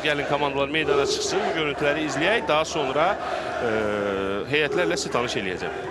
Gəlin komandalar meydana çıxsın, bu görüntüləri izləyək. Daha sonra heyətlərlə sizi tanış eləyəcəm.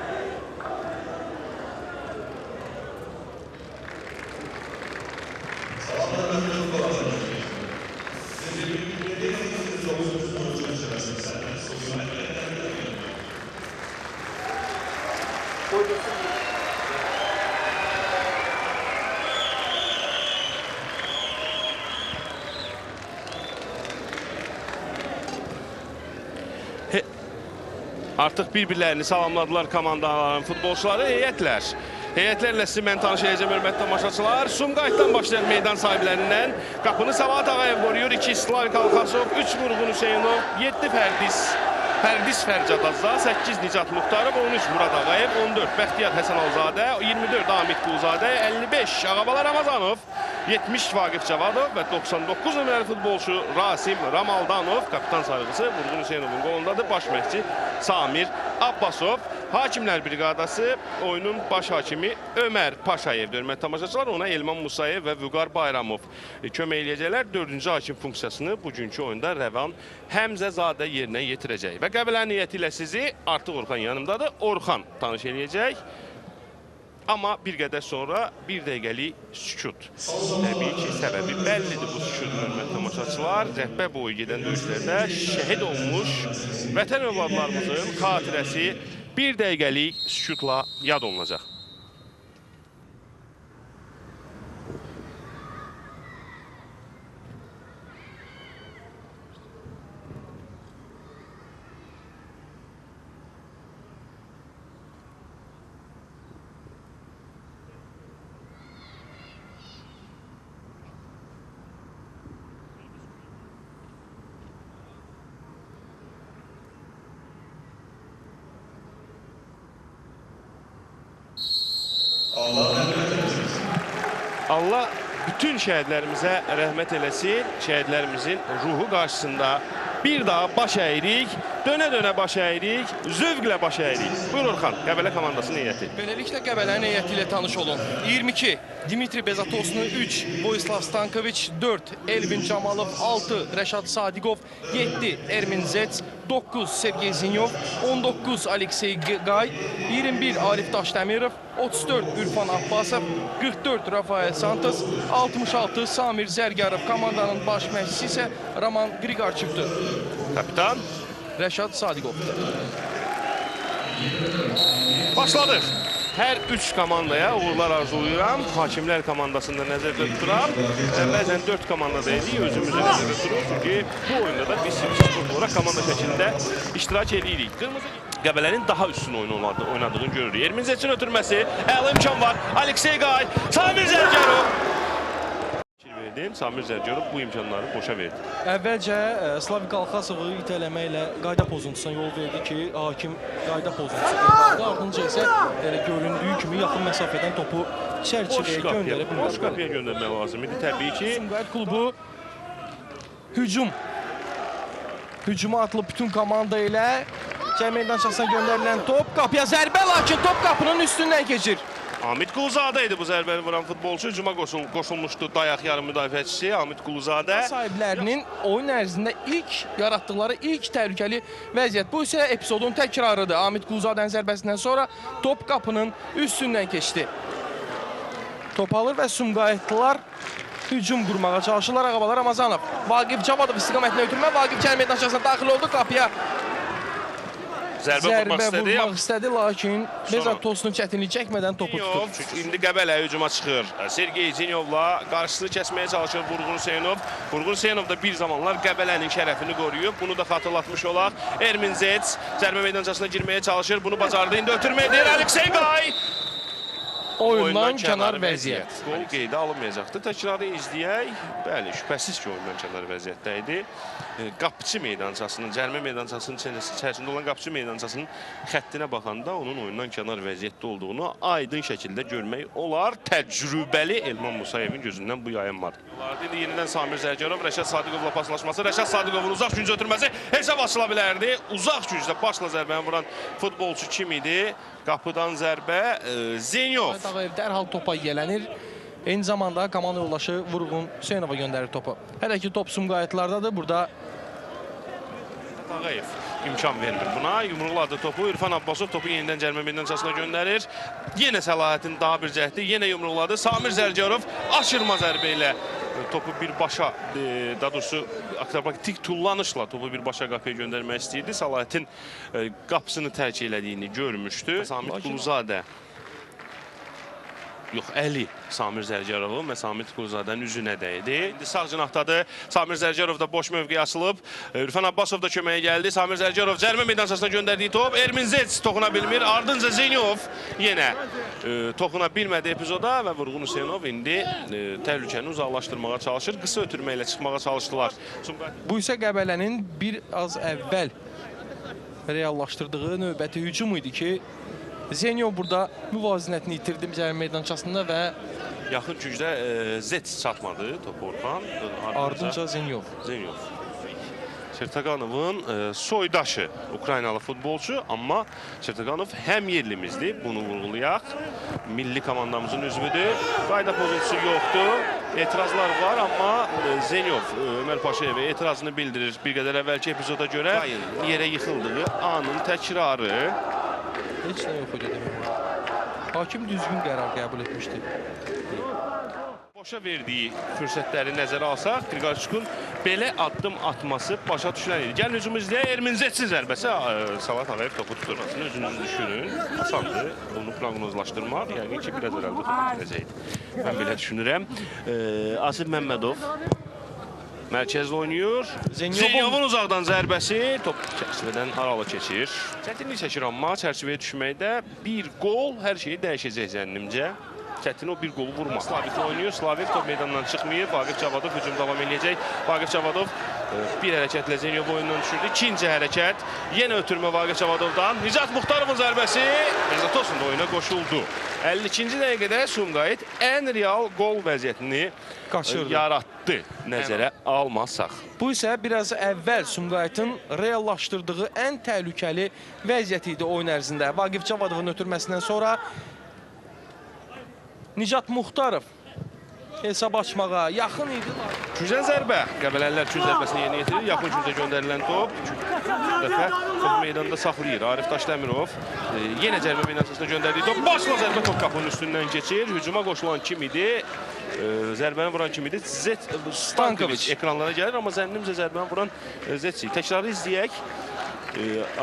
Artıq bir-birlərini salamladılar komandaların futbolçuları, heyətlər. Heyətlərlə sizi mən tanış edəcəm, hörmətli tamaşaçılar. Sumqayıtdan başlayan meydan sahiblərindən qapını Səvat Ağayev qoruyur. 2 Slavik Alxasov, 3 Vurğun Hüseynov, 7 Fərdis Fərcad Azza, 8 Nicat Muxtarov, 13 Murad Ağayev, 14 Bəxtiyar Həsənalızadə, 24 Amit Quluzadə, 55 Ağabala Ramazanov, 70 Vaqif Cavadov və 99 nömrəli futbolçu Rasim Ramaldanov, kapitan sayğısı Vurğun Hüseynovun qolundadır. Baş məşqçi Samir Abbasov. Hakimlər briqadası oyunun baş hakimi Ömər Paşayevdir. Hörmətli tamaşaçılar, ona Elman Musayev və Vüqar Bayramov kömək eləyəcəklər. 4-cü hakim funksiyasını bugünkü oyunda Rəvan Həmzəzadə yerinə yetirəcək. Və Qəbələnin niyyəti ilə sizi artıq Orxan yanımdadır. Orxan tanış eləyəcək. Amma bir qədər sonra bir dəqiqəlik sükut. Təbii ki, səbəbi bəllidir bu sükutun, hörmətli tamaşaçılar. Rəhbər boyu gedən döyüşlərdə şəhid olmuş vətən övladlarımızın xatirəsi bir dəqiqəlik sükutla yad olunacaq. Allah bütün şəhidlərimizə rəhmət eləsin. Şəhidlərimizin ruhu qarşısında bir daha baş əyirik, dönə-dönə baş əyirik, zövqlə baş əyirik. Buyur Orxan, Qəbələ komandasının heyəti. Beləliklə Qəbələnin heyəti ilə tanış olun. 22 Dimitri Bezatoslu, 3 Vojislav Stankoviç, 4 Elvin Camalov, 6 Rəşad Sadiqov, 7 Ermin Zets, 9 Sergey Zinyov, 19 Aleksey Qay, 21 Arif Daşdəmirov, 34 Ürfan Abbasov, 44 Rafael Santos, 66 Samir Zərgarov. Komandanın baş məşqçisi isə Roman Qriqarçıqdır. Kapitan Rəşad Sadiqov. Başladıq. Hər 3 komandaya uğurlar arzulayıram. Hakimlər komandasında nəzərdə tuturam. Bəzən 4 komandada edik, özümüzü nəzərdə tuturuq. Çünki bu oyunda da biz sport olaraq komanda şəklində iştirak edirik. Qəbələnin daha üstün oyunu oynadığını görürük. Ermin Zetsin ötürməsi, əla imkan var. Aleksey Qay, Samir Zərgərov. Samir Zərgərov bu imkanları boşa verdi. Əvvəlcə Slavik Alxasovu itələməklə qayda pozuntusuna yol verdi ki, hakim qayda pozuntusu verdi. Ardınca isə göründüyü kimi yaxın məsafədən topu çərçivəyə göndərə bilmədi. Boş qapıya göndərmək lazım idi. Təbii ki, Sumqayıt klubu hücuma atılıb bütün komanda ilə cəmi meydançasına göndərilən top qapıya zərbə, lakin top qapının üstündən keçir. Amit Quluzadə idi bu zərbəni vuran futbolçu. Hücuma qoşulmuşdu dayaq yarım müdafiəçisi Amit Quluzadə. Sahiblərinin oyun ərzində yaratdıqları ilk təhlükəli vəziyyət. Bu isə epizodun təkrarıdır. Amit Quluzadənin zərbəsindən sonra top qapının üstündən keçdi. Top alır və Sumqayıtlılar hücum qurmağa çalışırlar. Ağabala Ramazanov. Vaqif Cavadov istiqamətinə ötürmə. Vaqif cəmi meydançasına daxil oldu. Qapıya zərbə vurmaq istədi, lakin Bezatosunun çətinlik çəkmədən topu tutur. İndi Qəbələ hücuma çıxır. Sergey Zinyovla qarşısını kəsməyə çalışır Vurğun Hüseynov. Vurğun Hüseynov da bir zamanlar Qəbələnin şərəfini qoruyub. Bunu da xatırlatmış olaq. Ermin Zets zərbə meydançasına girməyə çalışır. Bunu bacardı. İndi ötürməyə deyir Aleksey Qay. Oyundan kənar vəziyyət. Qol qeydə alınmayacaqdı. Təkrarı izləyək. Bəli, şübhəsiz ki, oyundan kənar vəziyyətdə idi. Qapıçı meydançasının, cərimə meydançasının içərisində olan qapıçı meydançasının xəttinə baxanda onun oyundan kənar vəziyyətdə olduğunu aydın şəkildə görmək olar. Təcrübəli Elman Musayevin gözündən bu yayınmadı. İndi yenidən Samir Zərgərov, Rəşad Sadiqovla paslaşması, Rəşad Sadiqovun uzaq güncə ötürməsi hesab açıla bilərdi. Uzaq güncdə başla zərbəni vuran futbolçu kim idi? Qapıdan zərbə Zenyov. Dərhal topa yələnir Eyni zamanda komanda yoldaşı Vurğun Hüseynova göndərir topu. Hələ ki top Sumqayıtlardadır. Burada Tağayev imkan vermir buna. Yumruqladı topu. İrfan Abbasov topu yenidən cərimə meydançasına göndərir. Yenə Səlahiyyətin daha bir cəhdi. Yenə yumruqladı. Samir Zərgərov aşırma zərbə ilə topu birbaşa, daha doğrusu akrobatik tullanışla topu birbaşa qapıya göndərmək istəyirdi. Səlahiyyətin qapısını tərk elədiyini görmüşdü. Samir Quluzadə. Yox, əli Samir Zərgərovun və Samir Quluzadənin üzünə dəydi. İndi sağ cinahdadır. Samir Zərgərov da boş mövqeyə asılıb. İrfan Abbasov da köməyə gəldi. Samir Zərgərov cərimə meydançasına göndərdiyi top. Ermin Zets toxuna bilmir. Ardınca Zenyov yenə toxuna bilmədi epizoda və Vurğun Hüseynov indi təhlükəni uzaqlaşdırmağa çalışır. Qısa ötürməklə çıxmağa çalışdılar. bu isə Qəbələnin bir az əvvəl reallaşdırdığı növbəti hücum idi ki, Zenyov burada müvazinətini itirdi cərimə meydançasında və yaxın gücdə Zets çatmadı topu Orxan. ardınca Zenyov. Zenyov. Çertaqanovun soydaşı Ukraynalı futbolçu, amma Çertaqanov həm yerlimizdir, bunu vurğulayaq. Milli komandamızın üzvüdür. Qayda pozuntusu yoxdur. Etirazlar var, amma Zenyov Ömər Paşayevə etirazını bildirir. Bir qədər əvvəlki epizoda görə yerə yıxıldığı anın təkrarı. Heç nə yox idi demək. Hakim düzgün qərar qəbul etmişdi. Boşa verdiyi fürsətləri nəzərə alsaq, Qriqorçukun belə addım atması başa düşülən idi. Gəlin hücumu izləyək, Ermin Zetsin zərbəsi Salat Ağayev topu tuturmasını özünüz düşünün. Asandır, bunu proqnozlaşdırmaq. Yəqin ki, biraz ərəldə topu itirəcəkdir. Mən belə düşünürəm. Asif Məmmədov mərkəzdə oynayır. Zenyovun uzaqdan zərbəsi top çərçivədən aralı keçir. Çətinlik çəkir, amma çərçivəyə düşməkdə bir qol hər şeyi dəyişəcək zənnimcə. Çətin o bir qolu vurmaq. Slavik oynayır. Slavik top meydandan çıxmayır. Vaqif Cavadov hücum davam edəcək. Vaqif Cavadov bir hərəkətlə Zenyov oyundan düşürdü. İkinci hərəkət. Yenə ötürmə Vaqif Cavadovdan. Nicat Muxtarovun zərbəsi Bezatosun da oyuna qoşuldu. 52-ci dəqiqədə Sumqayıt ən real qol vəziyyətini yaratdı nəzərə almasaq. Bu isə biraz əvvəl Sumqayıtın reallaşdırdığı ən təhlükəli vəziyyət idi oyun ərzində. Vaqif Cavadovun ötürməsindən sonra Nicat Muxtarov hesab açmağa yaxın idi. Gücən zərbə. Qəbələlilər güc zərbəsini yerinə yetirir. Yaxın gücə göndərilən top. Bu dəfə topu meydanda saxlayır. Arif Daşdəmirov yenə cərimə meydançasına göndərdiyi top. Başla zərbə top qapının üstündən keçir. Hücuma qoşulan kim idi? Zərbəni vuran kim idi? Stankoviç ekranlara gəlir, amma zənnimcə zərbəni vuran Zetsi. Təkrarı izləyək.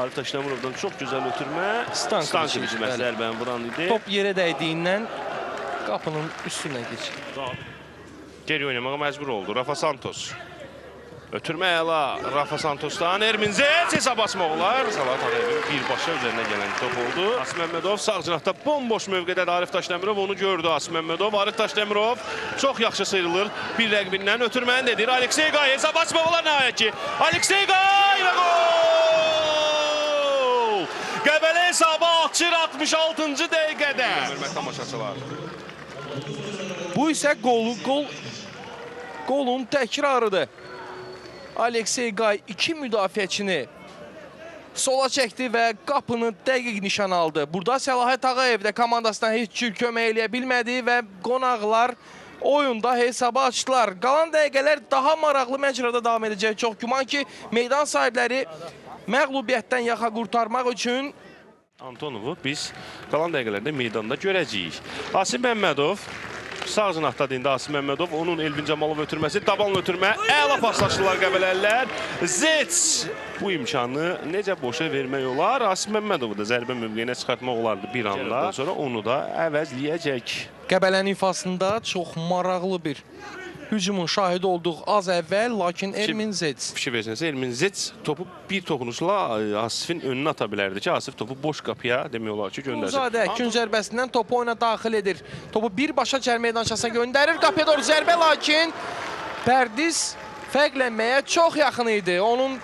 Arif Daşdəmirovdan çox gözəl ötürmə. Stankoviç zərbəni vuran idi. Top yerə dəydiyindən qapının üstündən keçir. Geri oynamağa məcbur oldu. Rafa Santos. Ötürmə əla Rafa Santosdan. Ermin Zets hesab açmaq olar. Salat Ağayevin birbaşa üzərinə gələn top oldu. Asif Məmmədov sağ cinahda bomboş mövqedədir. Arif Daşdəmirov onu gördü. Asif Məmmədov, Arif Daşdəmirov çox yaxşı sıyrılır. Bir rəqbindən ötürməni dedir. Aleksey Qay hesab açmaq olar nəhayət ki. Aleksey Qay və gol! Qəbələ hesabı açır 66-cı dəqiqədə. Hörmətli tamaşaçılar. Bu isə qolun təkrarıdır. Aleksey Qay iki müdafiəçini sola çəkdi və qapını dəqiq nişan aldı. Burada Səlahiyyət Ağayev də komandasına heç cür kömək eləyə bilmədi və qonaqlar oyunda hesabı açdılar. Qalan dəqiqələr daha maraqlı məcrada davam edəcək. Çox güman ki, meydan sahibləri məğlubiyyətdən yaxa qurtarmaq üçün Antonovu biz qalan dəqiqələrdə meydanda görəcəyik. Asif Məmmədov sağ cinahdadır indi Asif Məmmədov. Onun Elvin Camalov ötürməsi, dabanla ötürmə. Əla paslaşdılar Qəbələlilər. Zets bu imkanı necə boşa vermək olar? Asif Məmmədovu da zərbə mövqeyinə çıxartmaq olardı bir anda. Sonra onu da əvəzləyəcək. Qəbələnin ifasında çox maraqlı bir hücumun şahidi olduq az əvvəl, lakin Ermin Zets. Bir şey versinəsə, Ermin Zets topu bir toxunuşla Asifin önünə ata bilərdi ki, Asif topu boş qapıya demək olar ki, göndərsin. Uzadə gün zərbəsindən topu oyuna daxil edir. Topu birbaşa cərimə meydançasına göndərir. Qapıya doğru zərbə, lakin Pərdiz fərqlənməyə çox yaxın idi. Onun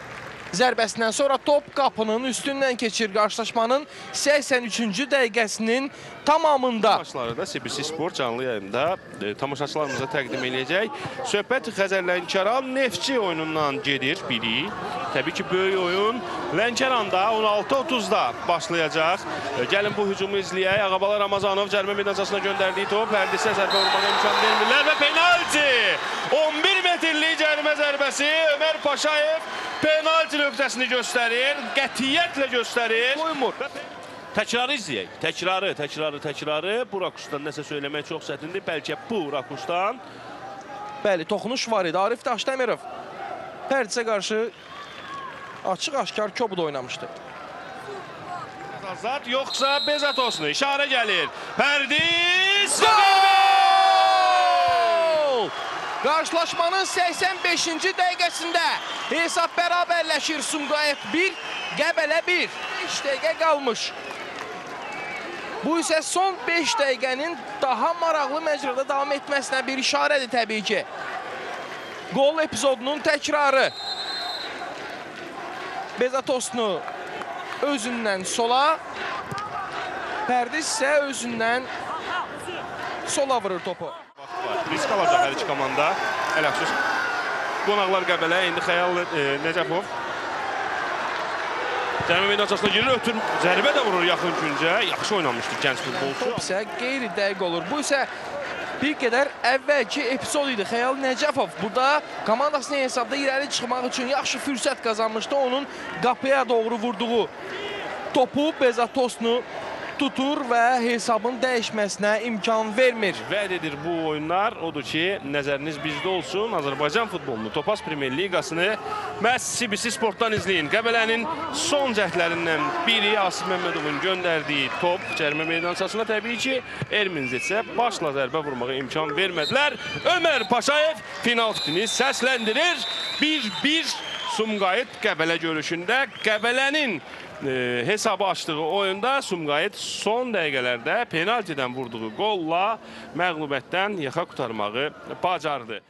zərbəsindən sonra top qapının üstündən keçir. Qarşılaşmanın 83-cü dəqiqəsinin tamamında. Maçları da CBC Sport canlı yayında tamaşaçılarımıza təqdim edəcək. Söhbət Xəzər Lənkəran Neftçi oyunundan gedir biri. Təbii ki, böyük oyun Lənkəranda 16:30-da başlayacaq. Gəlin bu hücumu izləyək. Ağabala Ramazanov cərimə meydançasına göndərdiyi top hərdisə zərbə vurmağa imkan vermirlər və penalti! 11 metrlik cərimə zərbəsi Ömər Paşayev penalti nöqtəsini göstərir, qətiyyətlə göstərir. Qoymur. Təkrarı izləyək. Təkrarı. Bu rakursdan nəsə söyləmək çox çətindir. Bəlkə bu rakursdan. Bəli, toxunuş var idi. Arif Daşdəmirov Pərdisə qarşı açıq-aşkar kobud oynamışdı. Azad yoxsa Bezatosnu işarə gəlir. Pərdiz! Gol! Qarşılaşmanın 85-ci dəqiqəsində hesab bərabərləşir. Sumqayıt 1, Qəbələ 1. 5 dəqiqə qalmış. Bu isə son 5 dəqiqənin daha maraqlı məcrada davam etməsinə bir işarədir təbii ki. Gol epizodunun təkrarı. Bezatosnu özündən sola, Pərdiz isə özündən sola vurur topu. Risk alacaq hər iki komanda. Ələxsus. Qonaqlar Qəbələ, indi Xəyal Nəcəfov. Cərimə meydançasına girir, ötür. Zərbə də vurur yaxın güncə. Yaxşı oynamışdı gənc futbolçu. Top isə qeyri-dəqiq olur. Bu isə bir qədər əvvəlki epizod idi. Xəyal Nəcəfov burada komandasının hesabda irəli çıxmaq üçün yaxşı fürsət qazanmışdı. Onun qapıya doğru vurduğu topu Bezatosnu tutur və hesabın dəyişməsinə imkan vermir. Vəd edir bu oyunlar. Odur ki, nəzəriniz bizdə olsun. Azərbaycan futbolunu, Topaz Premyer Liqasını məhz CBC Sportdan izləyin. Qəbələnin son cəhdlərindən biri Asif Məmmədovun göndərdiyi top cərimə meydançasına təbii ki, Ermin Zetsə başla zərbə vurmağa imkan vermədilər. Ömər Paşayev final fitini səsləndirir. 1-1 Sumqayıt Qəbələ görüşündə. Qəbələnin hesabı açdığı oyunda Sumqayıt son dəqiqələrdə penaltidən vurduğu qolla məğlubiyyətdən yaxa qurtarmağı bacardı.